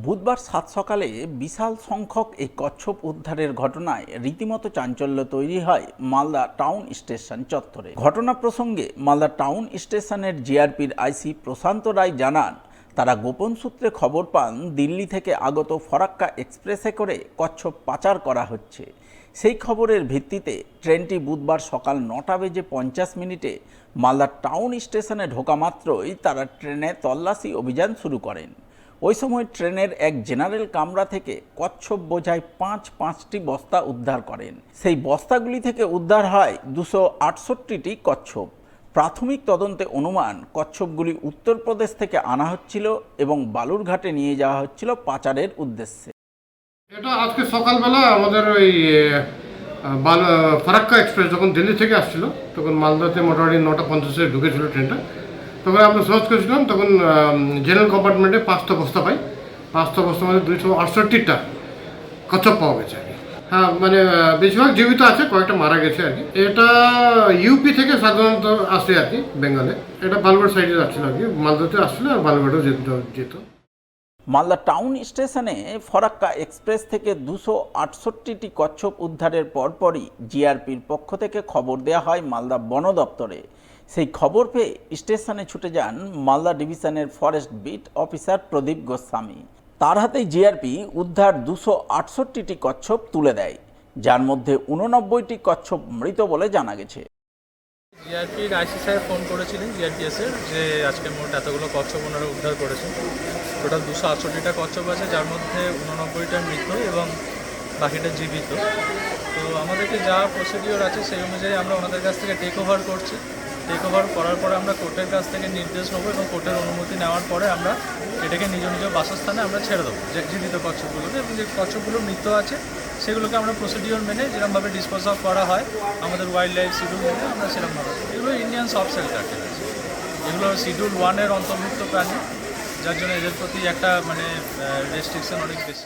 বুধবার সাত সকালে বিশাল সংখ্যক এই কচ্ছপ উদ্ধারের ঘটনায় রীতিমতো চাঞ্চল্য তৈরি হয় মালদা টাউন স্টেশন চত্বরে। ঘটনা প্রসঙ্গে মালদা টাউন স্টেশনের জিআরপির আইসি প্রশান্ত রায় জানান, তারা গোপন সূত্রে খবর পান দিল্লি থেকে আগত ফরাক্কা এক্সপ্রেসে করে কচ্ছপ পাচার করা হচ্ছে। সেই খবরের ভিত্তিতে ট্রেনটি বুধবার সকাল 9:50 মালদা টাউন স্টেশনে ঢোকা মাত্রই তারা ট্রেনে তল্লাশি অভিযান শুরু করেন। ওই সময় ট্রেনের এক জেনারেল কামরা থেকে কচ্ছপ বোঝাই পাঁচটি বস্তা উদ্ধার করেন। সেই বস্তাগুলি থেকে উদ্ধার হয় 268টি কচ্ছপ। প্রাথমিক তদন্তে অনুমান কচ্ছপগুলি উত্তরপ্রদেশ থেকে আনা হচ্ছিল এবং বালুরঘাটে নিয়ে যাওয়া হচ্ছিল পাচারের উদ্দেশ্যে। এটা আজকে সকালবেলা আমাদের ওই ফারাক্কা এক্সপ্রেস যখন দিল্লি থেকে আসছিল তখন মালদাতে মোটামুটি 9:50 ঢুকেছিল ট্রেনটা। তখন আমরা সার্চ করেছিলাম, তখন জেনারেল কম্পার্টমেন্টে 5টা বস্তা পাই। 5টা বস্তার মধ্যে 268টা কচ্ছপ পাওয়া গেছে আর কি। হ্যাঁ, মানে বেশিরভাগ জীবিত আছে, কয়েকটা মারা গেছে আর কি। এটা ইউপি থেকে সাধারণত আসে আর কি, বেঙ্গলে। এটা বালুরঘাট সাইডে যাচ্ছিল আর কি, মালদাতে আসছিল আর বালুরঘাটেও যেত। মালদা টাউন স্টেশনে ফরাক্কা এক্সপ্রেস থেকে 268টি কচ্ছপ উদ্ধারের পরপরই জিআরপির পক্ষ থেকে খবর দেওয়া হয় মালদা বন দপ্তরে। সেই খবর পেয়ে স্টেশনে ছুটে যান মালদা ডিভিশনের ফরেস্ট বিট অফিসার প্রদীপ গোস্বামী। তার হাতেই জিআরপি উদ্ধার 268টি কচ্ছপ তুলে দেয়, যার মধ্যে 89টি কচ্ছপ মৃত বলে জানা গেছে। জিআরপির আইসি সাহেব ফোন করেছিলেন জিআরপিএসের যে আজকে মোট এতগুলো কচ্ছপ ওনারা উদ্ধার করেছেন। টোটাল 268টা কচ্ছপ আছে, যার মধ্যে 89টা মৃত এবং বাকিটা জীবিত। তো আমাদেরকে যা প্রসিডিওর আছে সেই অনুযায়ী আমরা ওনাদের কাছ থেকে টেক ওভার করছি। টেক ওভার করার পরে আমরা কোর্টের কাছ থেকে নির্দেশ নেবো এবং কোর্টের অনুমতি নেওয়ার পরে আমরা এটাকে নিজ নিজ বাসস্থানে আমরা ছেড়ে দেবো যে জীবিত কচ্ছপগুলোকে, এবং যে কচ্ছপগুলো মৃত আছে সেগুলোকে আমরা প্রসিডিওর মেনে যেরকমভাবে ডিসপোজ অফ করা হয় আমাদের ওয়াইল্ড লাইফ শিডিউল মেনে আমরা সেরকমভাবে। এগুলো ইন্ডিয়ান সফট-শেল টার্টেল আছে, এগুলো শিডিউল 1-এর অন্তর্ভুক্ত প্রাণী, যার জন্য এদের প্রতি একটা রেস্ট্রিকশন অনেক বেশি।